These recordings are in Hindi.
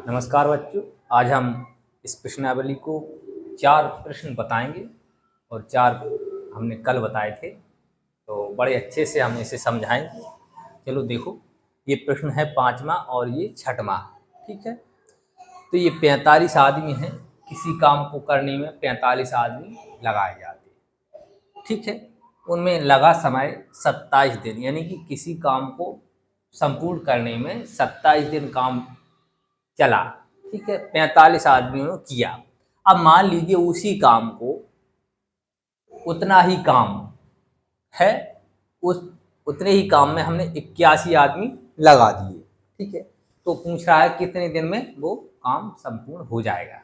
नमस्कार बच्चों। आज हम इस प्रश्नावली को 4 प्रश्न बताएंगे और 4 हमने कल बताए थे, तो बड़े अच्छे से हम इसे समझाएंगे। चलो देखो, ये प्रश्न है 5वां और ये 6वां। ठीक है, तो ये 45 आदमी हैं। किसी काम को करने में 45 आदमी लगाए जाते हैं। ठीक है, उनमें लगा समय 27 दिन, यानी कि किसी काम को संपूर्ण करने में 27 दिन काम चला। ठीक है, 45 आदमियों ने किया। अब मान लीजिए उसी काम को उतना ही काम है, उस उतने ही काम में हमने 81 आदमी लगा दिए। ठीक है, तो पूछ रहा है कितने दिन में वो काम संपूर्ण हो जाएगा।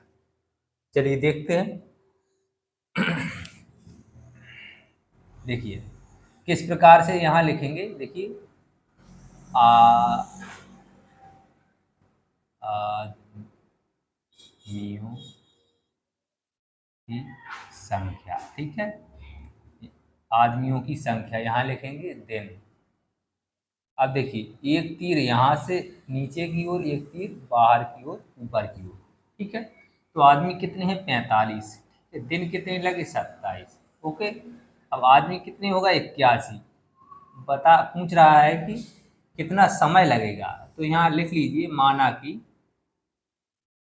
चलिए देखते हैं। देखिए किस प्रकार से यहाँ लिखेंगे। देखिए आदमियों की संख्या। ठीक है, आदमियों की संख्या यहाँ लिखेंगे दिन। अब देखिए एक तीर यहाँ से नीचे की ओर, एक तीर बाहर की ओर, ऊपर की ओर। ठीक है, तो आदमी कितने हैं? 45। दिन कितने लगे? 27। ओके, अब आदमी कितने होगा? 81। पूछ रहा है कि कितना समय लगेगा, तो यहाँ लिख लीजिए माना कि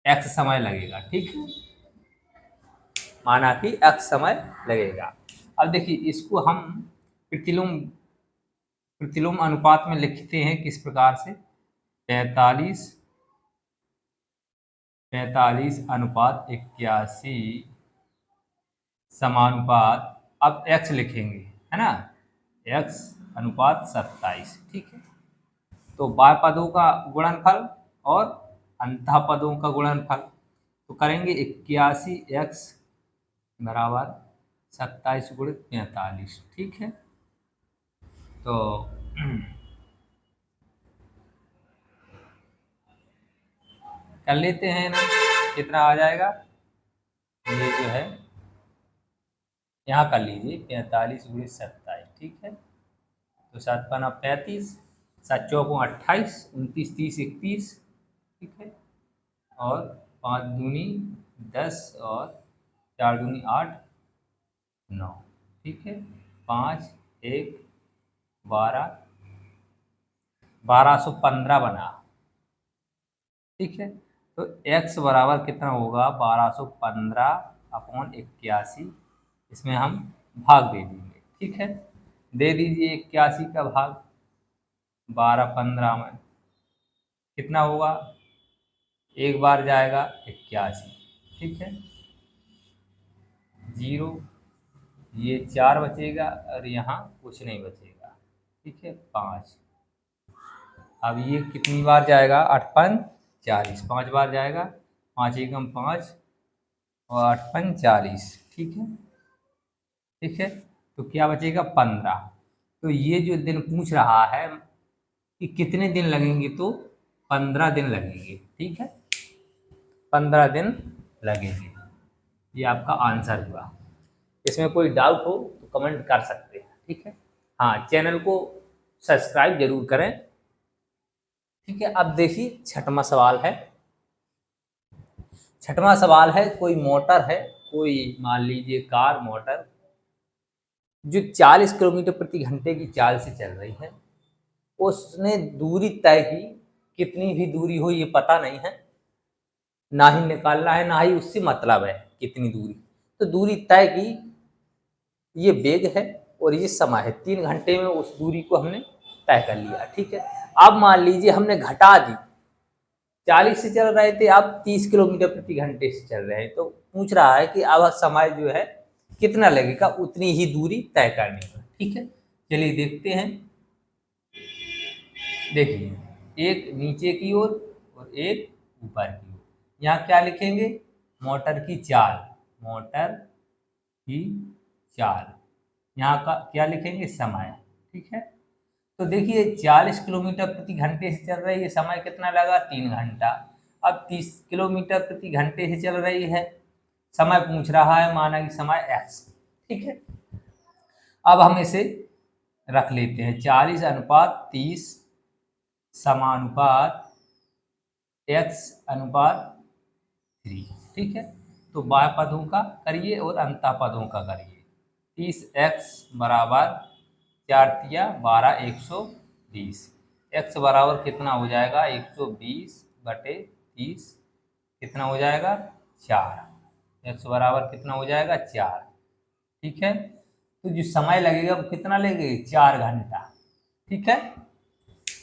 x समय लगेगा। ठीक है, माना कि x समय लगेगा। अब देखिए इसको हम प्रतिलोम प्रतिलोम अनुपात में लिखते हैं किस प्रकार से। 45 अनुपात 81 समानुपात, अब x लिखेंगे, है ना, x अनुपात 27। ठीक है, तो बाह्य पदों का गुणनफल और अंतः पदों का गुणनफल, तो करेंगे 81x बराबर 27 गुणित 45। ठीक है, तो कर लेते हैं ना, कितना आ जाएगा। ये जो है यहाँ कर लीजिए 45 गुणित 27। ठीक है, तो 7 पन्ना 35, 7 चौकों 28, 29 30 31। ठीक है, और 5 दूनी 10 और 4 दूनी 8 9। ठीक है, 5 1 12 1215 बना। ठीक है, तो x बराबर कितना होगा? 1215 अपॉन 81। इसमें हम भाग दे देंगे। ठीक है, दे दीजिए 81 का भाग 12 15 में, कितना होगा? एक बार जाएगा 81। ठीक है, 0, ये 4 बचेगा और यहाँ कुछ नहीं बचेगा। ठीक है, 5। अब ये कितनी बार जाएगा? 8 5 40, 5 बार जाएगा। 5 एकम 5 और 8 5 40। ठीक है, ठीक है, तो क्या बचेगा? 15। तो ये जो दिन पूछ रहा है कि कितने दिन लगेंगे, तो 15 दिन लगेंगे। ठीक है, 15 दिन लगेंगे। ये आपका आंसर हुआ। इसमें कोई डाउट हो तो कमेंट कर सकते हैं। ठीक है, हाँ, चैनल को सब्सक्राइब जरूर करें। ठीक है, अब देखिए 6वां सवाल है। 6वां सवाल है, कोई मोटर है, कोई मान लीजिए कार मोटर, जो 40 किलोमीटर प्रति घंटे की चाल से चल रही है। उसने दूरी तय की, कितनी भी दूरी हो ये पता नहीं है, ना ही निकालना है, ना ही उससे मतलब है कितनी दूरी। तो दूरी तय की, ये वेग है और ये समय है। 3 घंटे में उस दूरी को हमने तय कर लिया। ठीक है, अब मान लीजिए हमने घटा दी, 40 से चल रहे थे, अब 30 किलोमीटर प्रति घंटे से चल रहे हैं, तो पूछ रहा है कि अब समय जो है कितना लगेगा उतनी ही दूरी तय करने में। ठीक है, चलिए देखते हैं। देखिए एक नीचे की ओर और एक ऊपर की ओर। यहाँ क्या लिखेंगे? मोटर की चाल, मोटर की चाल। यहाँ का क्या लिखेंगे? समय। ठीक है, तो देखिए 40 किलोमीटर प्रति घंटे से चल रही है, समय कितना लगा? 3 घंटा। अब 30 किलोमीटर प्रति घंटे से चल रही है, समय पूछ रहा है, माना कि समय x। ठीक है, अब हम इसे रख लेते हैं 40 अनुपात 30 समानुपात x अनुपात 3। ठीक है, तो बाह्य पदों का करिए और अंतः पदों का करिए। 30x बराबर 4 तिया 12 120। x बराबर कितना हो जाएगा 120 बटे 30, कितना हो जाएगा 4। x बराबर कितना हो जाएगा 4। ठीक है, तो जो समय लगेगा वो कितना लगेगा 4 घंटा। ठीक है,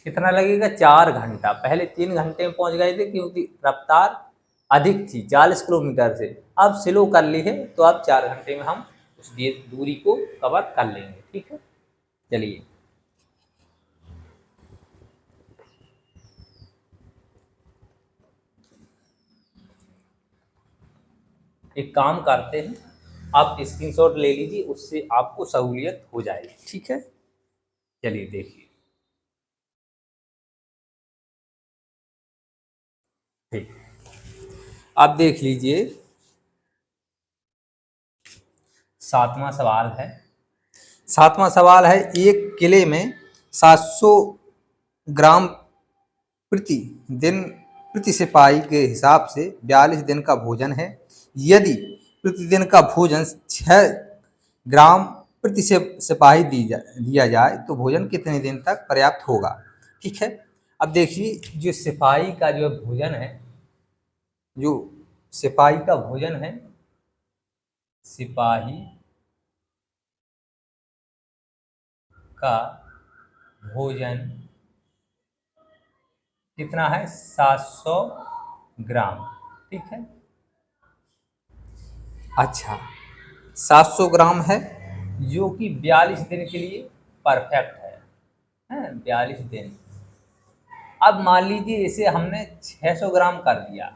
कितना लगेगा 4 घंटा। पहले 3 घंटे में पहुंच गए थे क्योंकि रफ्तार अधिक थी 40 किलोमीटर से, अब स्लो कर ली है तो अब 4 घंटे में हम उस दूरी को कवर कर लेंगे। ठीक है, चलिए एक काम करते हैं, आप स्क्रीनशॉट ले लीजिए, उससे आपको सहूलियत हो जाएगी। ठीक है, चलिए देखिए। ठीक, आप देख लीजिए 7वां सवाल है। 7वां सवाल है, एक किले में 700 ग्राम प्रति दिन प्रति सिपाही के हिसाब से 42 दिन का भोजन है। यदि प्रतिदिन का भोजन 6 ग्राम प्रति सिपाही दिया जाए तो भोजन कितने दिन तक पर्याप्त होगा। ठीक है, अब देखिए जो सिपाही का जो भोजन है, जो सिपाही का भोजन है, सिपाही का भोजन कितना है 700 ग्राम। ठीक है, अच्छा 700 ग्राम है जो कि 42 दिन के लिए परफेक्ट है 42 दिन। अब मान लीजिए इसे हमने 600 ग्राम कर दिया,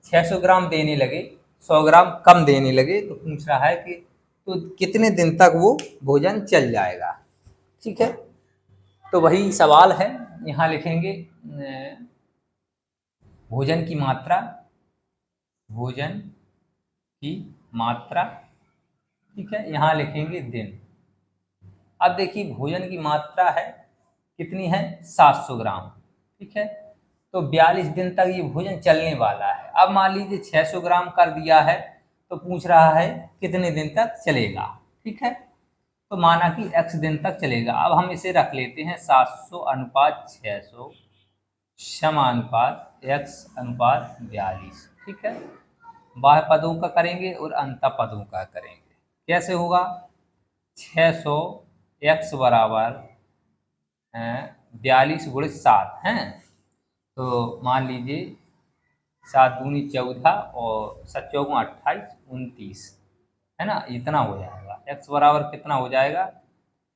600 ग्राम देने लगे, 100 ग्राम कम देने लगे, तो पूछ रहा है कि तो कितने दिन तक वो भोजन चल जाएगा। ठीक है, तो वही सवाल है, यहाँ लिखेंगे भोजन की मात्रा, भोजन की मात्रा। ठीक है, यहाँ लिखेंगे दिन। अब देखिए भोजन की मात्रा है कितनी है 700 ग्राम। ठीक है, तो 42 दिन तक ये भोजन चलने वाला है। अब मान लीजिए 600 ग्राम कर दिया है, तो पूछ रहा है कितने दिन तक चलेगा। ठीक है, तो माना कि x दिन तक चलेगा। अब हम इसे रख लेते हैं 700 अनुपात 600 समानुपात x अनुपात 42। ठीक है, बाह्य पदों का करेंगे और अंतः पदों का करेंगे। कैसे होगा 600 x बराबर 42 गुणित 7 हैं, तो मान लीजिए 7 दूनी 14 और 7 चौगुना 28 29, है ना, इतना हो जाएगा। x बराबर कितना हो जाएगा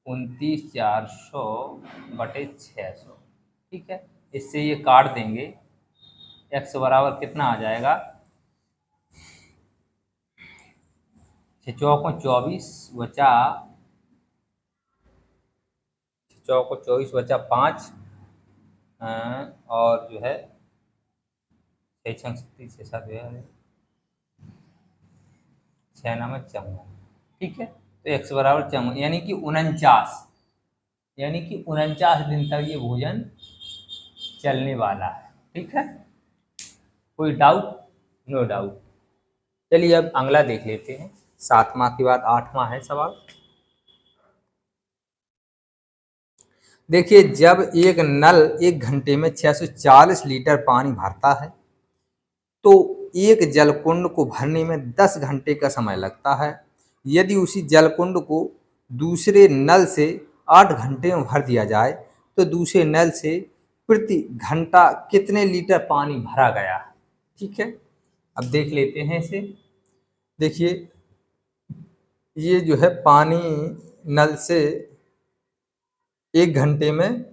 29,400 बटे 600। ठीक है, इससे ये काट देंगे, x बराबर कितना आ जाएगा 6 चौको 24 बचा 24 बचा 5, और जो है 6 छंग 36 7 6 नाम 54। ठीक है, तो x बराबर 54 यानी कि 49, यानी कि 49 दिन तक ये भोजन चलने वाला है। ठीक है, कोई डाउट? No doubt. चलिए अब अगला देख लेते हैं। 7वां के बाद 8वां है सवाल। देखिए जब एक नल 1 घंटे में 640 लीटर पानी भरता है तो एक जलकुंड को भरने में 10 घंटे का समय लगता है। यदि उसी जलकुंड को दूसरे नल से 8 घंटे में भर दिया जाए तो दूसरे नल से प्रति घंटा कितने लीटर पानी भरा गया। ठीक है, अब देख लेते हैं इसे। देखिए ये जो है पानी नल से 1 घंटे में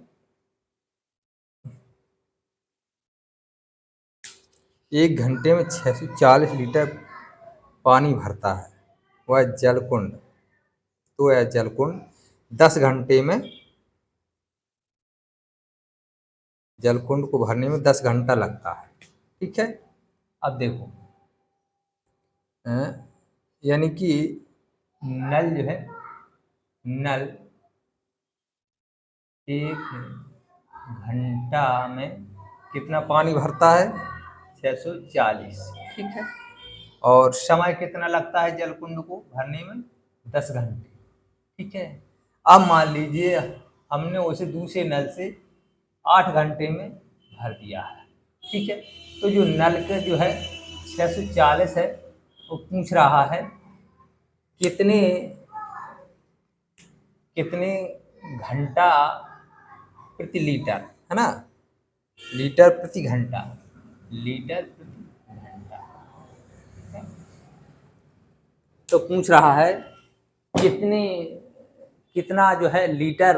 640 लीटर पानी भरता है वह जलकुंड, तो यह जलकुंड 10 घंटे में, जलकुंड को भरने में 10 घंटा लगता है। ठीक है, अब देखो यानी कि नल जो है, नल 1 घंटा में कितना पानी भरता है? 640। ठीक है। और समय कितना लगता है जलकुंड को भरने में? 10 घंटे। ठीक है। अब मान लीजिए हमने उसे दूसरे नल से 8 घंटे में भर दिया है। ठीक है। तो जो नल का जो है 640 है, वो पूछ रहा है कितने कितने घंटा प्रति लीटर, है ना, लीटर प्रति घंटा, लीटर प्रति घंटा। तो पूछ रहा है कितने कितना जो है लीटर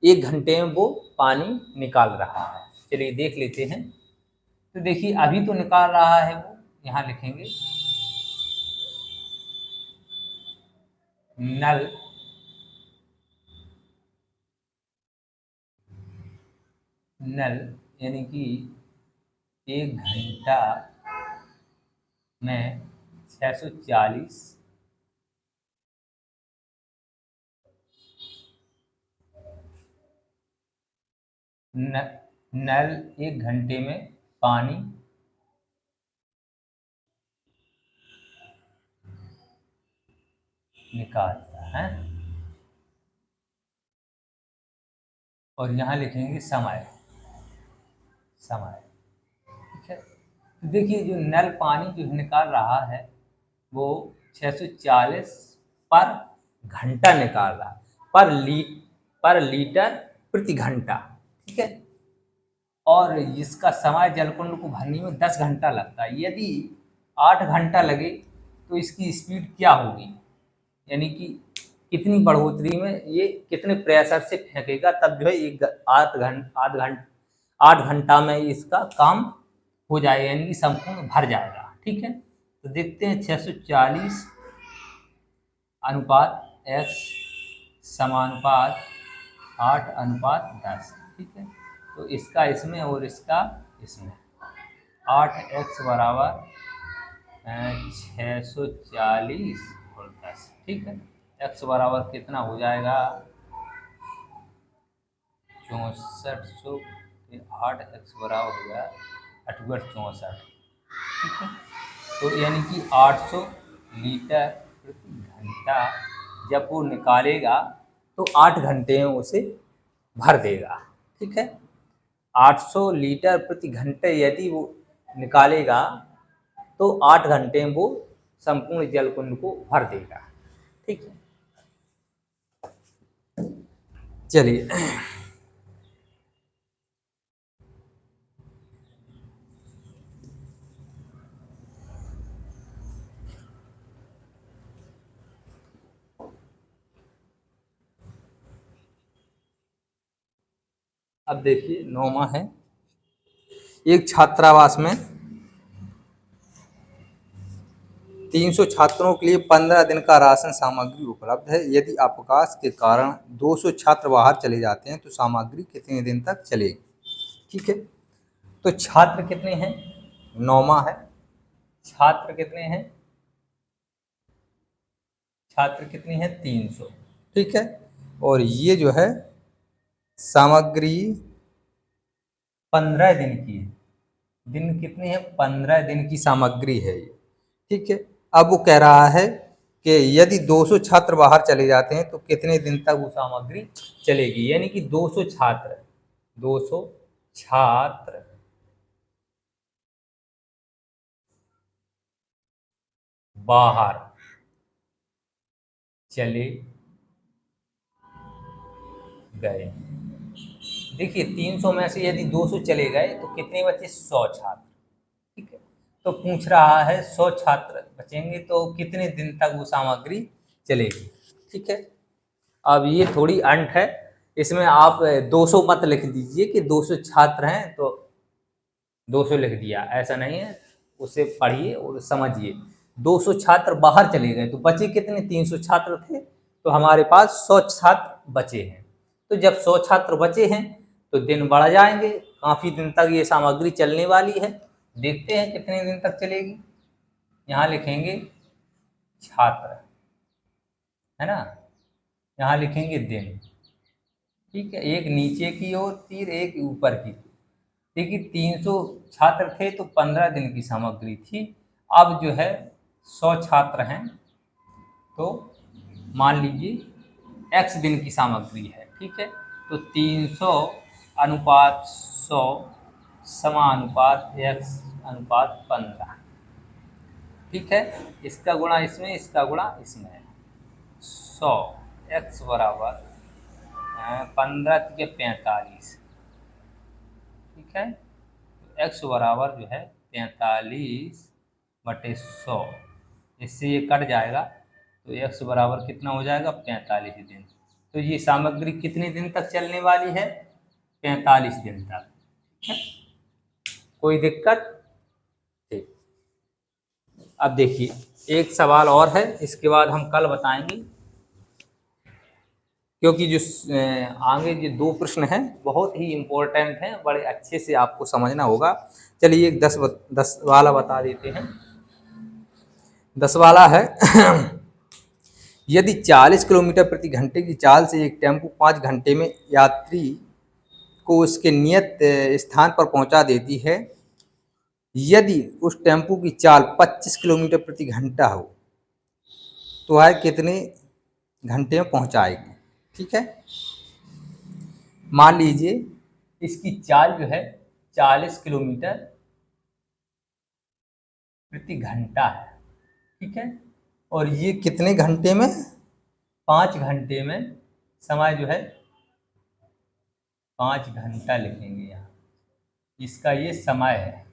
एक घंटे में वो पानी निकाल रहा है। चलिए देख लेते हैं। तो देखिए अभी तो निकाल रहा है वो, यहाँ लिखेंगे नल नल यानी कि 1 घंटा में 640 नल 1 घंटे में पानी निकालता है। और यहाँ लिखेंगे समय समय। ठीक है। तो देखिए जो नल पानी जो निकाल रहा है वो 640 पर घंटा निकाल रहा है, पर लीटर प्रति घंटा। ठीक है। और इसका समय जलकुंड को भरने में 10 घंटा लगता है। यदि 8 घंटा लगे तो इसकी स्पीड क्या होगी, यानी कि कितनी बढ़ोतरी में ये कितने प्रेशर से फेंकेगा, तब जो है एक 8 घंटा में इसका काम हो जाएगा, यानी कि संपूर्ण भर जाएगा। ठीक है। तो देखते हैं 640 अनुपात x समानुपात 8:10। ठीक है। तो इसका इसमें और इसका इसमें 8x बराबर 640 और 10। ठीक है। x बराबर कितना हो जाएगा? 6400 के 8x बराबर हो गया 8×64। ठीक है। तो यानी कि 800 लीटर प्रति घंटा जब वो निकालेगा तो 8 घंटे में उसे भर देगा। ठीक है। 800 लीटर प्रति घंटे यदि वो निकालेगा तो 8 घंटे में वो संपूर्ण जलकुंड को भर देगा। ठीक है। चलिए अब देखिए 9वां है। एक छात्रावास में 300 छात्रों के लिए 15 दिन का राशन सामग्री उपलब्ध है। यदि अवकाश के कारण 200 छात्र बाहर चले जाते हैं तो सामग्री कितने दिन तक चलेगी? ठीक है। तो छात्र कितने हैं? 9वां है। छात्र कितने हैं? छात्र कितने हैं? 300। ठीक है। और ये जो है सामग्री 15 दिन की है। दिन कितने हैं? 15 दिन की सामग्री है ये। ठीक है। अब वो कह रहा है कि यदि 200 छात्र बाहर चले जाते हैं तो कितने दिन तक वो सामग्री चलेगी, यानी कि 200 छात्र बाहर चले गए। देखिए 300 में से यदि 200 चले गए तो कितने बचे? 100 छात्र। ठीक है। तो पूछ रहा है 100 छात्र बचेंगे तो कितने दिन तक वो सामग्री चलेगी। ठीक है। अब ये थोड़ी अंट है, इसमें आप 200 मत लिख दीजिए कि 200 छात्र हैं तो 200 लिख दिया, ऐसा नहीं है। उसे पढ़िए और समझिए। 200 छात्र बाहर चले गए तो बचे कितने? 300 छात्र थे, तो हमारे पास 100 छात्र बचे हैं। तो जब 100 छात्र बचे हैं तो दिन बढ़ जाएंगे, काफ़ी दिन तक ये सामग्री चलने वाली है। देखते हैं कितने दिन तक चलेगी। यहाँ लिखेंगे छात्र, है ना, यहाँ लिखेंगे दिन। ठीक है। एक नीचे की ओर तीर, एक ऊपर की। देखिए 300 छात्र थे तो 15 दिन की सामग्री थी। अब जो है 100 छात्र हैं तो मान लीजिए x दिन की सामग्री है, ठीक है। तो 300 अनुपात 100 समानुपात x अनुपात 15, ठीक है। इसका गुणा इसमें, इसका गुणा इसमें। 100 x बराबर 15 के 45, ठीक है। तो x बराबर जो है 45/100, इससे ये कट जाएगा तो x बराबर कितना हो जाएगा 45 दिन। तो ये सामग्री कितने दिन तक चलने वाली है? 45 दिन तक, ठीक है। कोई दिक्कत? ठीक। अब देखिए एक सवाल और है, इसके बाद हम कल बताएंगे, क्योंकि जो आगे जो 2 प्रश्न हैं बहुत ही इम्पोर्टेंट हैं, बड़े अच्छे से आपको समझना होगा। चलिए एक 10 वाला बता देते हैं। 10 वाला है यदि 40 किलोमीटर प्रति घंटे की चाल से एक टेम्पो 5 घंटे में यात्री को उसके नियत स्थान पर पहुंचा देती है, यदि उस टेम्पो की चाल 25 किलोमीटर प्रति घंटा हो तो वह कितने घंटे में पहुंचाएगी, ठीक है। मान लीजिए इसकी चाल जो है 40 किलोमीटर प्रति घंटा है, ठीक है। और ये कितने घंटे में? 5 घंटे में। समय जो है 5 घंटा लिखेंगे यहाँ, इसका ये समय है,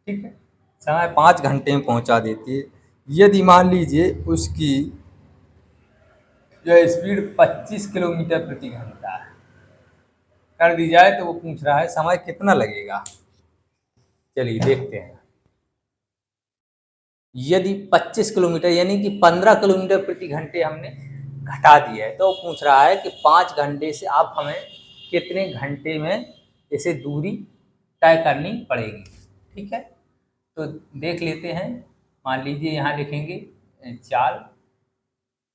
ठीक है। समय 5 घंटे में पहुंचा देती है। यदि मान लीजिए उसकी जो स्पीड 25 किलोमीटर प्रति घंटा है कर दी जाए, तो वो पूछ रहा है समय कितना लगेगा। चलिए देखते हैं। यदि 25 किलोमीटर यानी कि 15 किलोमीटर प्रति घंटे हमने घटा दिया है, तो पूछ रहा है कि 5 घंटे से आप हमें कितने घंटे में इसे दूरी तय करनी पड़ेगी, ठीक है। तो देख लेते हैं। मान लीजिए यहाँ लिखेंगे चाल,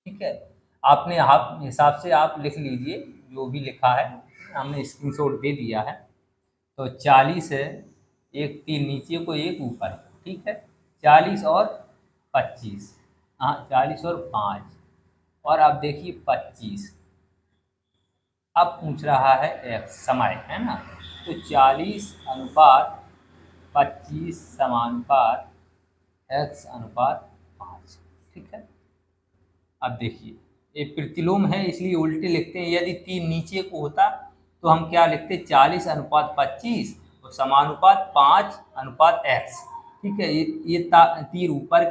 ठीक है। आपने आप हिसाब से आप लिख लीजिए जो भी लिखा है, हमने स्क्रीनशॉट दे दिया है। तो 40 है, एक 3 नीचे को एक ऊपर, ठीक है। 40 और 25, हाँ 40 और 5, और अब देखिए 25। अब पूछ रहा है x समय, है ना। तो 40 अनुपात 25 समानुपात x अनुपात 5, ठीक है। अब देखिए ये प्रतिलोम है इसलिए उल्टे लिखते हैं। यदि 3 नीचे को होता तो हम क्या लिखते? 40 अनुपात 25 और समानुपात 5 अनुपात x, ठीक है। ये तीर ऊपर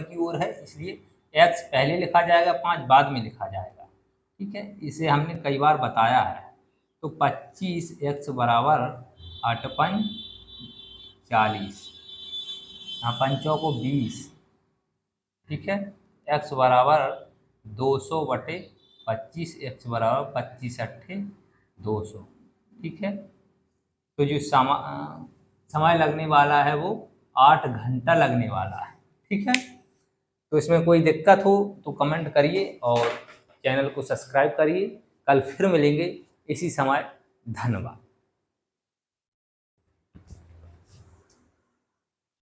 की ओर है, इसलिए x पहले लिखा जाएगा, 5 बाद में लिखा जाएगा, ठीक है। इसे हमने कई बार बताया है। तो 25x बराबर 8×5 40, हाँ 5 को 20, ठीक है। x बराबर 200/25, x बराबर 25×8 = 200, ठीक है। तो जो समय लगने वाला है वो 8 घंटा लगने वाला है, ठीक है। तो इसमें कोई दिक्कत हो तो कमेंट करिए और चैनल को सब्सक्राइब करिए। कल फिर मिलेंगे इसी समय। धन्यवाद।